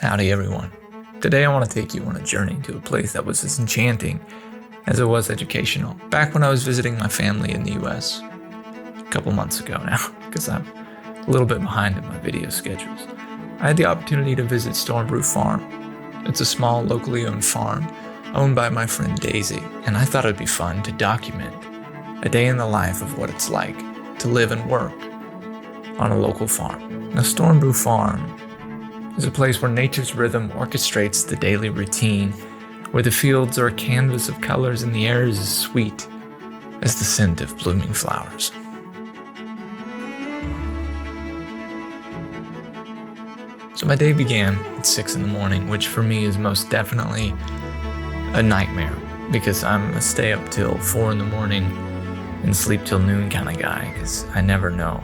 Howdy everyone. Today I want to take you on a journey to a place that was as enchanting as it was educational. Back when I was visiting my family in the US, a couple months ago now, because I'm a little bit behind in my video schedules, I had the opportunity to visit Stormbrew Farm. It's a small locally owned farm owned by my friend Daisy, and I thought it'd be fun to document a day in the life of what it's like to live and work on a local farm. Now, Stormbrew Farm is a place where nature's rhythm orchestrates the daily routine, where the fields are a canvas of colors and the air is as sweet as the scent of blooming flowers. So my day began at 6 in the morning, which for me is most definitely a nightmare because I'm a stay up till 4 in the morning and sleep till noon kind of guy because I never know.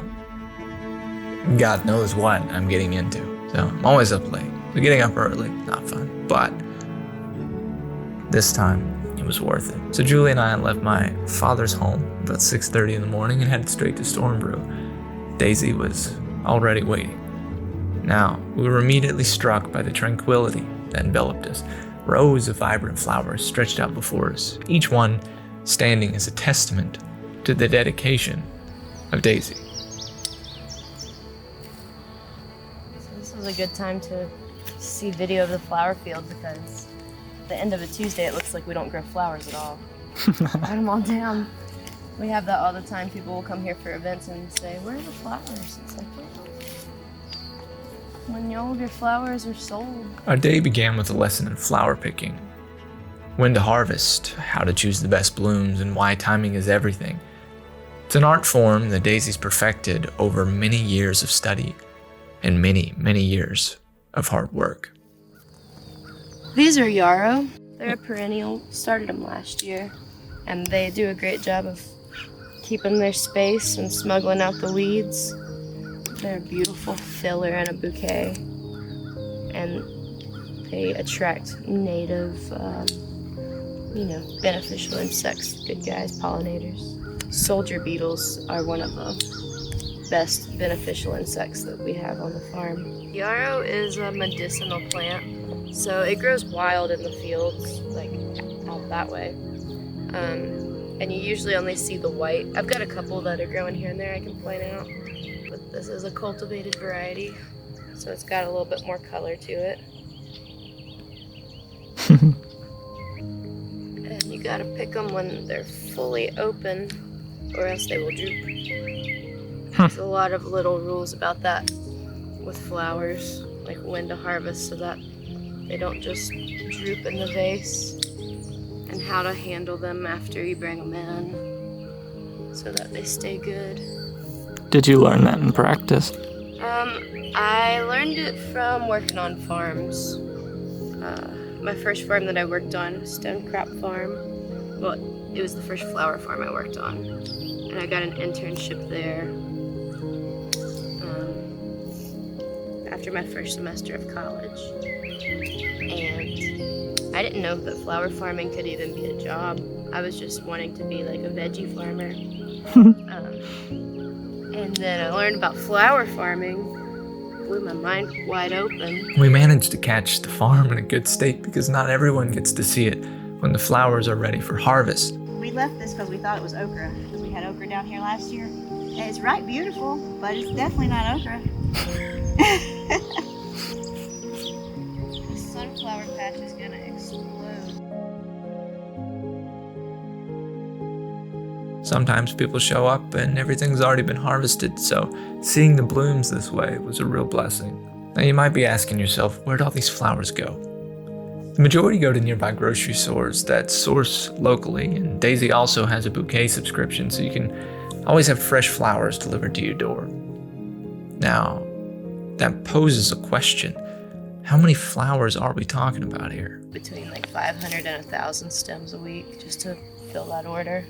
God knows what I'm getting into. So I'm always up late. So getting up early, not fun. But this time, it was worth it. So Julie and I left my father's home about 6:30 in the morning and headed straight to Stormbrew. Daisy was already waiting. Now, we were immediately struck by the tranquility that enveloped us. Rows of vibrant flowers stretched out before us, each one standing as a testament to the dedication of Daisy. This was a good time to see video of the flower field because at the end of a Tuesday it looks like we don't grow flowers at all. Write them all down. We have that all the time. People will come here for events and say, "Where are the flowers?" It's like, well, when all of your flowers are sold. Our day began with a lesson in flower picking. When to harvest, how to choose the best blooms, and why timing is everything. It's an art form that Daisy's perfected over many years of study and many, many years of hard work. These are yarrow. They're a perennial. Started them last year, and they do a great job of keeping their space and smuggling out the weeds. They're a beautiful filler in a bouquet, and they attract native, beneficial insects, good guys, pollinators. Soldier beetles are one of the best beneficial insects that we have on the farm. Yarrow is a medicinal plant, so it grows wild in the fields, like out that way. And you usually only see the white. I've got a couple that are growing here and there I can point out. But this is a cultivated variety, so it's got a little bit more color to it. And you gotta pick them when they're fully open, or else they will droop. There's a lot of little rules about that with flowers, like when to harvest so that they don't just droop in the vase, and how to handle them after you bring them in so that they stay good. Did you learn that in practice? I learned it from working on farms. My first farm that I worked on was Stone Crop Farm. Well, it was the first flower farm I worked on, and I got an internship there after my first semester of college. And I didn't know that flower farming could even be a job. I was just wanting to be like a veggie farmer. And then I learned about flower farming, blew my mind wide open. We managed to catch the farm in a good state because not everyone gets to see it when the flowers are ready for harvest. We left this because we thought it was okra, because we had okra down here last year. And it's right beautiful, but it's definitely not okra. The sunflower patch is gonna explode. Sometimes people show up and everything's already been harvested, so seeing the blooms this way was a real blessing. Now you might be asking yourself, where'd all these flowers go? The majority go to nearby grocery stores that source locally, and Daisy also has a bouquet subscription, so you can always have fresh flowers delivered to your door. Now, that poses a question. How many flowers are we talking about here? Between like 500 and 1,000 stems a week just to fill that order.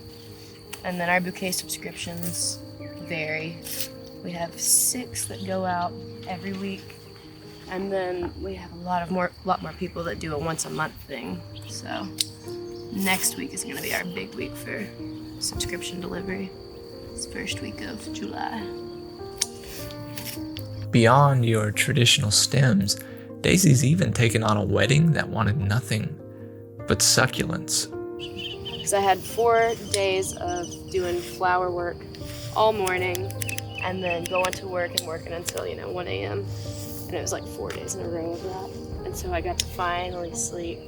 And then our bouquet subscriptions vary. We have 6 that go out every week, and then we have a lot more people that do a once a month thing. So next week is going to be our big week for subscription delivery. It's first week of July. Beyond your traditional stems, Daisy's even taken on a wedding that wanted nothing but succulents. Because I had 4 days of doing flower work all morning and then going to work and working until, 1 a.m. And it was like 4 days in a row of that. And so I got to finally sleep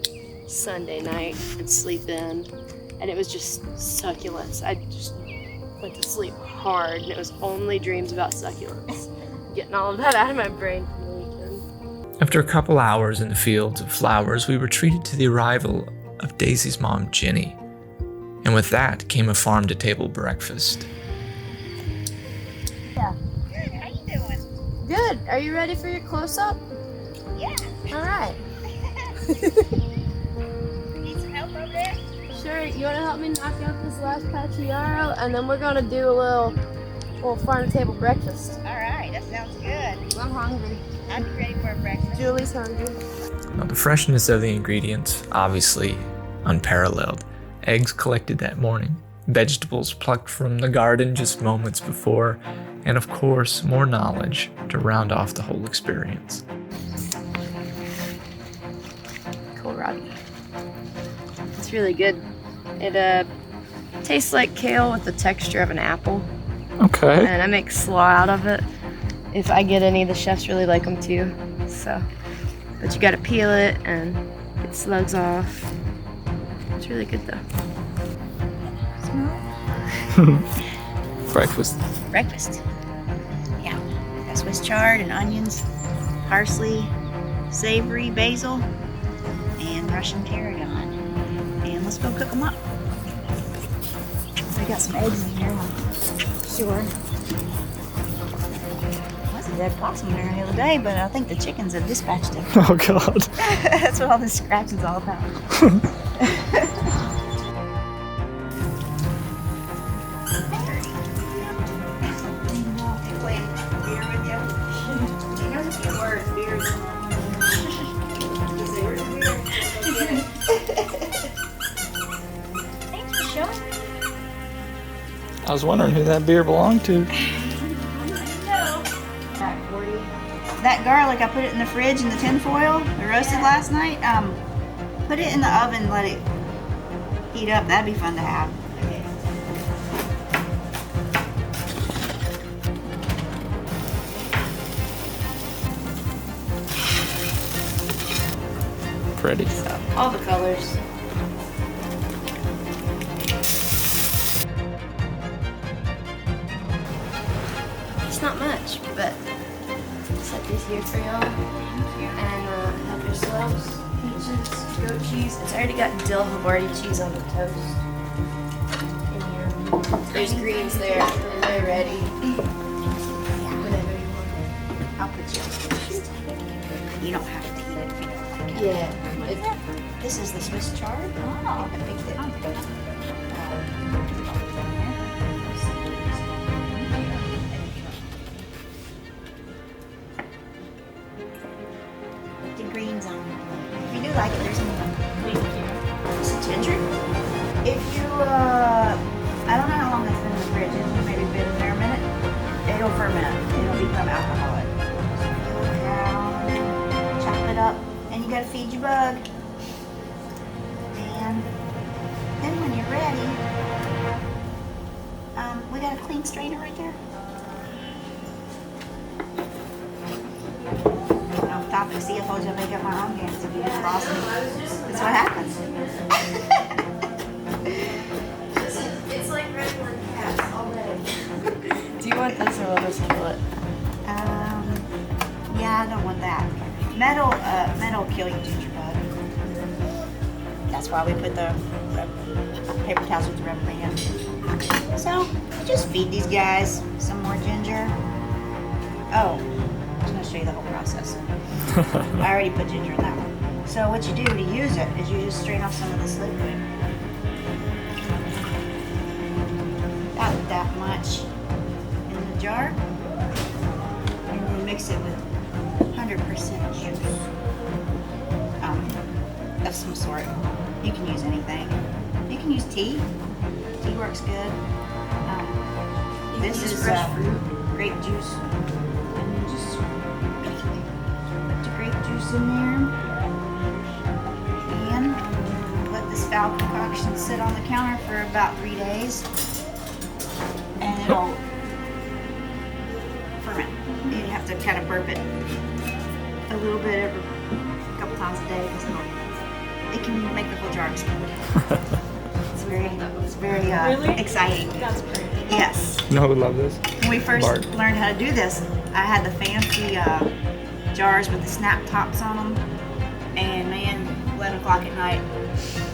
Sunday night and sleep in. And it was just succulents. I just went to sleep hard, and it was only dreams about succulents. Getting all of that out of my brain for the weekend. After a couple hours in the fields of flowers, we were treated to the arrival of Daisy's mom, Jenny. And with that came a farm-to-table breakfast. Yeah. Good. How you doing? Good. Are you ready for your close-up? Yeah. All right. Need some help over there? Sure. You want to help me knock out this last patch of yarrow, and then we're gonna do a little farm-to-table breakfast. All right. That sounds good. I'm hungry. I'd be ready for a breakfast. Julie's hungry. Now, the freshness of the ingredients, obviously unparalleled. Eggs collected that morning, vegetables plucked from the garden just moments before, and of course, more knowledge to round off the whole experience. Kohlrabi. It's really good. It tastes like kale with the texture of an apple, Okay. and I make slaw out of it. If I get any, the chefs really like them too. So, but you gotta peel it and get slugs off. It's really good though. Breakfast. Breakfast. Yeah. Got Swiss chard and onions, parsley, savory, basil, and Russian tarragon. And let's go cook them up. We got some eggs in here. Sure. Was a dead possum there the other day, but I think the chickens have dispatched it. Oh God. That's what all this scratching's all about. I was wondering who that beer belonged to. That garlic, I put it in the fridge in the tin foil. I roasted last night. Put it in the oven, let it heat up. That'd be fun to have. Pretty. All the colors. It's not much, but set these here for y'all. And have yourselves peaches, goat cheese. It's already got dill Havarti cheese on the toast. In here. There's greens there, and they're ready. Whatever you want. I'll put you on the list. You don't have to eat it if you don't like it. Yeah. This is the Swiss chard. Oh, I picked it. Put the greens on. If you do like it, there's some. This is ginger. If you, I don't know how long that's been in the fridge. It's maybe been in there a minute. It'll ferment. It'll become alcoholic. So peel it down, chop it up, and you gotta feed your bug. And then when you're ready, we got a clean strainer right there. Off topic, see, I told you I make up my own games. If you just lost me, that's what happens. It's like regular cats already. Do you want this or will this kill it? Yeah, I don't want that. Metal will kill you, ginger bug. That's why we put the paper towels with the rubber band. So, just feed these guys some more ginger. Oh, I was going to show you the whole process. I already put ginger in that one. So what you do to use it is you just strain off some of this liquid. About that much in the jar. And then mix it with 100% juice of some sort. You can use anything. You can use tea. Tea works good. This is fresh fruit. Grape juice. And you just put the grape juice in there. And let this foul concoction sit on the counter for about 3 days. And it'll ferment. You have to kind of burp it a little bit every couple times a day because it can make the whole jar explode. It's very exciting. That's great. Yes. You know who would love this? When we first Bart. learned how to do this, I had the fancy jars with the snap tops on them, and man, 11 o'clock at night,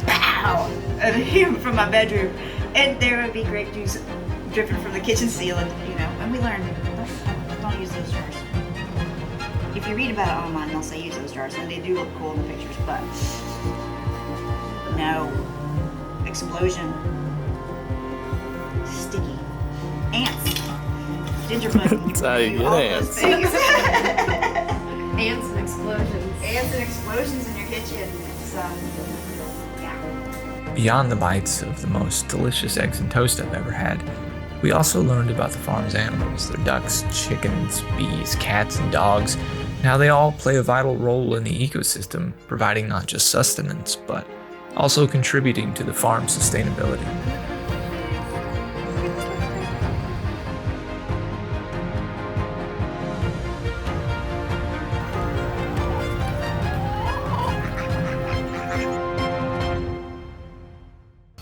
pow, from my bedroom, and there would be grape juice dripping from the kitchen ceiling, you know. And we learned, don't use those jars. If you read about it online, they'll say use those jars, and they do look cool in the pictures, but no. Explosion. Sticky. Ants. Gingerbread. That's how you get all ants. those things. Ants and explosions. Ants and explosions in your kitchen. It's, yeah. Beyond the bites of the most delicious eggs and toast I've ever had, we also learned about the farm's animals, their ducks, chickens, bees, cats, and dogs, and how they all play a vital role in the ecosystem, providing not just sustenance, but also contributing to the farm's sustainability.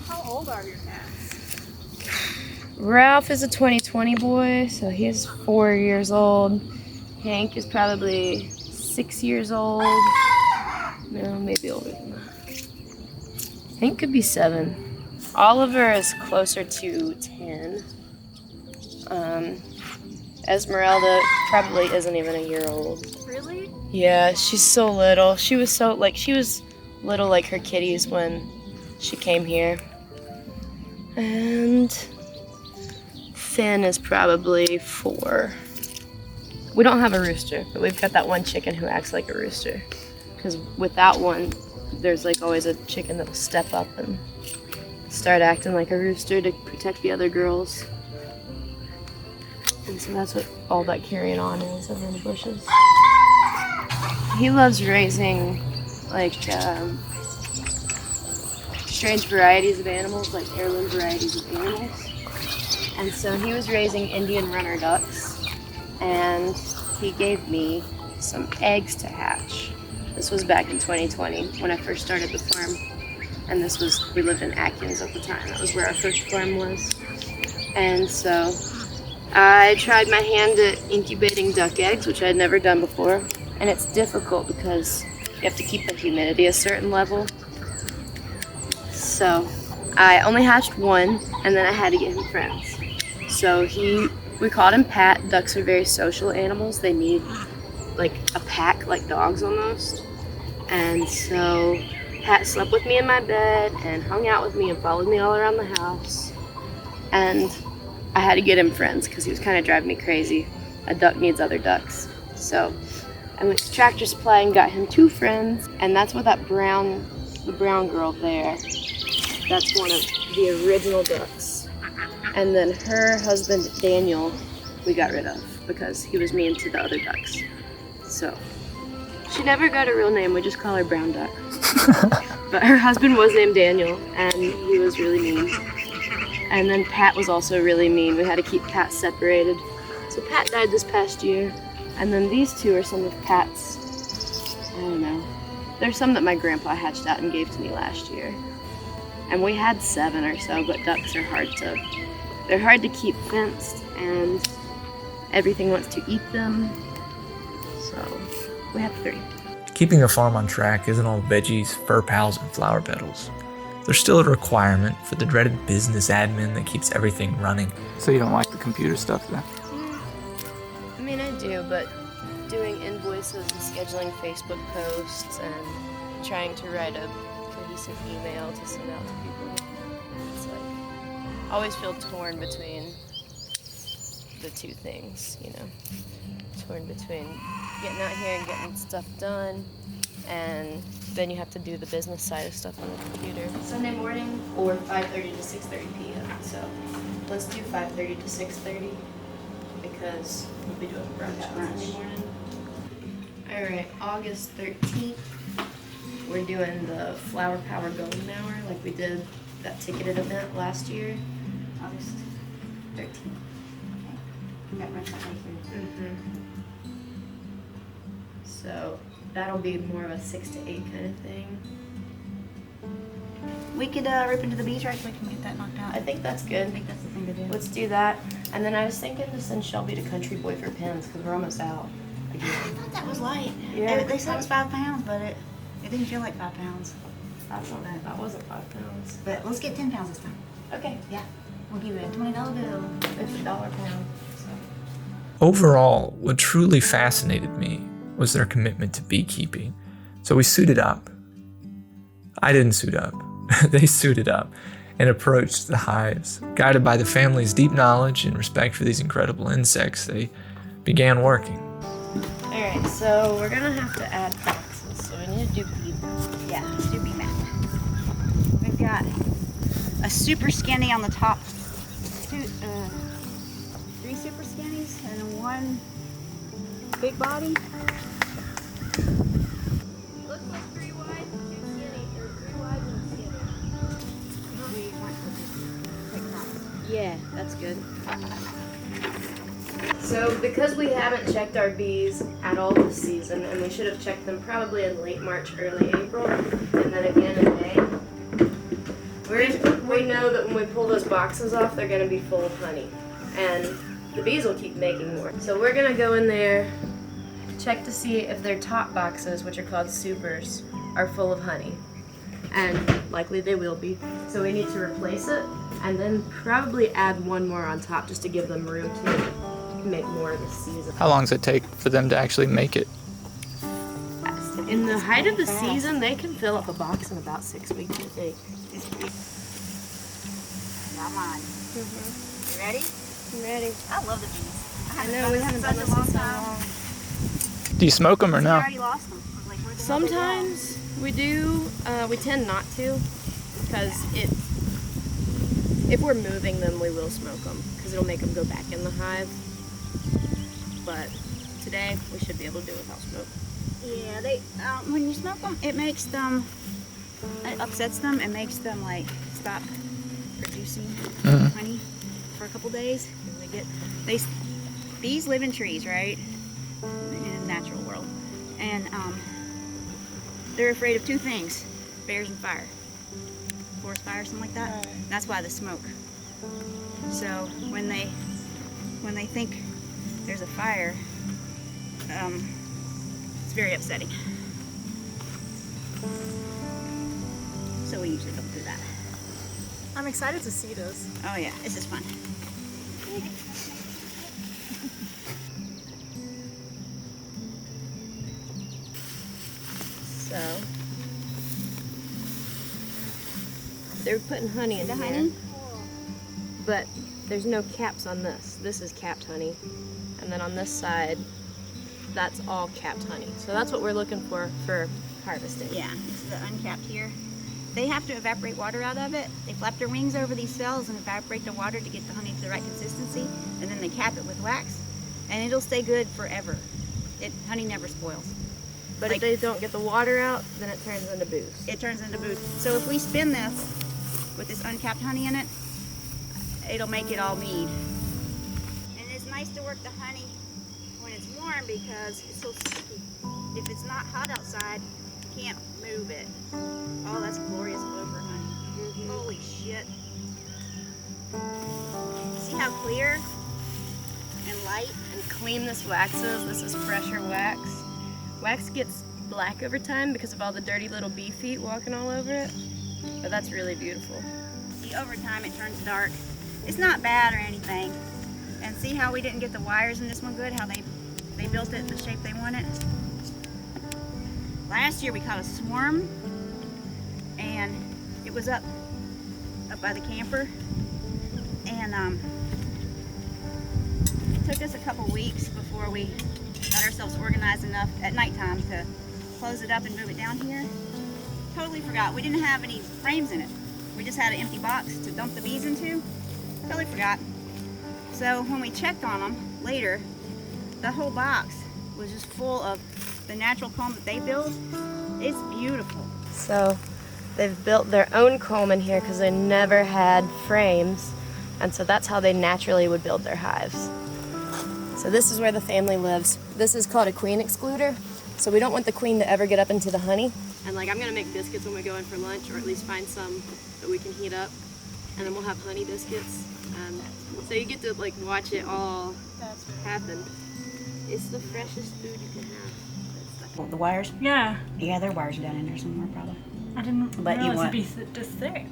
How old are your cats? Ralph is a 2020 boy, so he's 4 years old. Hank is probably 6 years old. No, maybe older than that. Hank could be 7. Oliver is closer to 10. Esmeralda probably isn't even a year old. Really? Yeah, she's so little. She was little like her kitties when she came here. And Finn is probably 4. We don't have a rooster, but we've got that one chicken who acts like a rooster. Because with that one, there's like always a chicken that'll step up and start acting like a rooster to protect the other girls. And so that's what all that carrying on is over in the bushes. He loves raising like strange varieties of animals, like heirloom varieties of animals. And so he was raising Indian runner ducks, and he gave me some eggs to hatch. This was back in 2020 when I first started the farm, and we lived in Atkins at the time. That was where our first farm was. And so I tried my hand at incubating duck eggs, which I'd never done before. And it's difficult because you have to keep the humidity a certain level. So I only hatched one, and then I had to get him friends. So we called him Pat. Ducks are very social animals. They need like a pack, like dogs almost. And so Pat slept with me in my bed and hung out with me and followed me all around the house. And I had to get him friends because he was kind of driving me crazy. A duck needs other ducks. So I went to Tractor Supply and got him 2 friends. And that's what the brown girl there, that's one of the original ducks. And then her husband, Daniel, we got rid of because he was mean to the other ducks. So she never got a real name, we just call her Brown Duck. But her husband was named Daniel, and he was really mean. And then Pat was also really mean. We had to keep Pat separated. So Pat died this past year. And then these 2 are some of Pat's, I don't know. There's some that my grandpa hatched out and gave to me last year. And we had 7 or so, but ducks are hard to keep fenced, and everything wants to eat them. So we have 3. Keeping a farm on track isn't all veggies, fur pals, and flower petals. There's still a requirement for the dreaded business admin that keeps everything running. So you don't like the computer stuff then? I mean, I do, but doing invoices and scheduling Facebook posts and trying to write a cohesive email to send out to people, it's like, I always feel torn between the 2 things, you know. Torn between getting out here and getting stuff done, and then you have to do the business side of stuff on the computer. Sunday morning or 5:30 to 6:30 p.m. So let's do 5:30 to 6:30 because we'll be doing brunch on Sunday morning. All Alright, August 13th, we're doing the Flower Power Golden Hour like we did that ticketed event last year. August 13th. Okay. That runs all the way through. So that'll be more of a 6 to 8 kind of thing. We could rip into the bees right quick and get that knocked out. I think that's I good. think that's the thing to do. Let's do that. And then I was thinking to send Shelby to Country Boy for pins because we're almost out I again. thought that was light. Yeah. They said it was 5 pounds, but it didn't feel like 5 pounds. That wasn't 5 pounds. But let's get 10 pounds this time. Okay. Yeah. We'll give you a $20 bill. It's $1 a pound. So. Overall, what truly fascinated me was their commitment to beekeeping. So we suited up. I didn't suit up. They suited up and approached the hives. Guided by the family's deep knowledge and respect for these incredible insects, they began working. Alright, so we're gonna have to add boxes. So we need to do bee math. Yeah, let's do bee math. We've got a super skinny on the top. 3 super skinnies and 1 big body. Looks like 3 wide and 2 skinny, or 3 wide and a skinny. We want to take them off. Yeah, that's good. So because we haven't checked our bees at all this season, and we should have checked them probably in late March, early April, and then again in May, we know that when we pull those boxes off, they're going to be full of honey. And the bees will keep making more. So we're going to go in there, check to see if their top boxes, which are called supers, are full of honey. And likely they will be. So we need to replace it and then probably add 1 more on top just to give them room to make more this season. How long does it take for them to actually make it? In the height of the season, they can fill up a box in about 6 weeks, I think. Come on. You ready? I'm ready. I love the bees. I know, we haven't done this in so long. Do you smoke them or We no? already lost them. I was like, where the hell they go? Sometimes we do, we tend not to, because if we're moving them, we will smoke them, because it'll make them go back in the hive. But today, we should be able to do it without smoke. Yeah, they when you smoke them, it makes them, it upsets them and makes them like stop producing honey for a couple days. Bees live in trees, right? In a natural world, and they're afraid of 2 things: bears and fire, forest fire, something like that. That's why the smoke. So when they think there's a fire, it's very upsetting. So we usually don't do that. I'm excited to see this. Oh yeah, this is fun. So, they're putting honey in The here, honey? but there's no caps on this. This is capped honey. And then on this side, that's all capped honey. So that's what we're looking for harvesting. Yeah, this is the uncapped here. They have to evaporate water out of it. They flap their wings over these cells and evaporate the water to get the honey to the right consistency, and then they cap it with wax, and it'll stay good forever. Honey never spoils. But if they don't get the water out, then it turns into booze. It turns into booze. So if we spin this with this uncapped honey in it, it'll make it all mead. And it's nice to work the honey when it's warm because it's so sticky. If it's not hot outside, you can't move it. Oh, that's glorious clover honey. Holy shit. See how clear and light? And clean this waxes. This is fresher wax. Wax gets black over time because of all the dirty little bee feet walking all over it. But that's really beautiful. See, over time it turns dark. It's not bad or anything. And see how we didn't get the wires in this one good? How they built it the shape they wanted? Last year we caught a swarm, and it was up by the camper, and it took us a couple weeks before we got ourselves organized enough at nighttime to close it up and move it down here. Totally forgot. We didn't have any frames in it. We just had an empty box to dump the bees into. Totally forgot. So when we checked on them later, the whole box was just full of the natural comb that they build is beautiful. So they've built their own comb in here because they never had frames, and so that's how they naturally would build their hives. So this is where the family lives. This is called a queen excluder, so we don't want the queen to ever get up into the honey. And like, I'm gonna make biscuits when we go in for lunch, or at least find some that we can heat up, and then we'll have honey biscuits. So you get to like watch it all happen. It's the freshest food you can have. Well, the wires? Yeah, Yeah, there are wires down in there somewhere probably. I didn't But you realize want- it'd be this thick.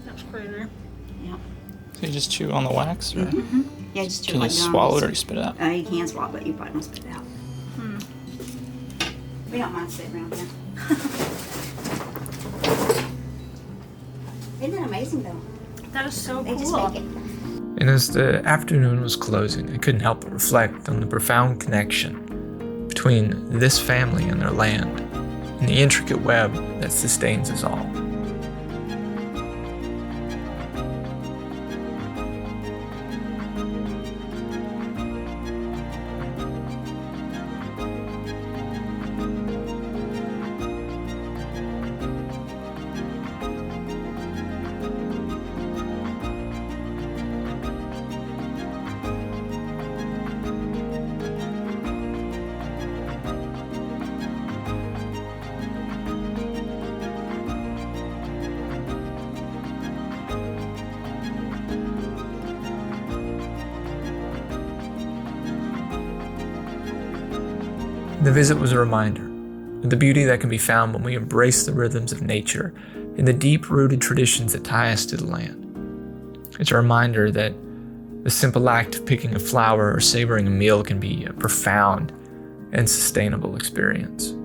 That's crazy. Yeah. So you just chew on the wax, or Yeah, just chew can you like swallow it or gums. you spit it out? You can swallow it, but you probably don't spit it out. We don't mind sitting around there. Isn't that amazing though? That is so They just cool. make it. And as the afternoon was closing, I couldn't help but reflect on the profound connection between this family and their land, and the intricate web that sustains us all. The visit was a reminder of the beauty that can be found when we embrace the rhythms of nature and the deep-rooted traditions that tie us to the land. It's a reminder that the simple act of picking a flower or savoring a meal can be a profound and sustainable experience.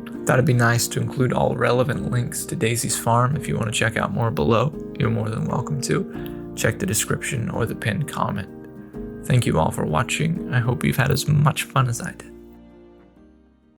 I thought it'd be nice to include all relevant links to Daisy's farm. If you want to check out more below, you're more than welcome to. Check the description or the pinned comment. Thank you all for watching. I hope you've had as much fun as I did.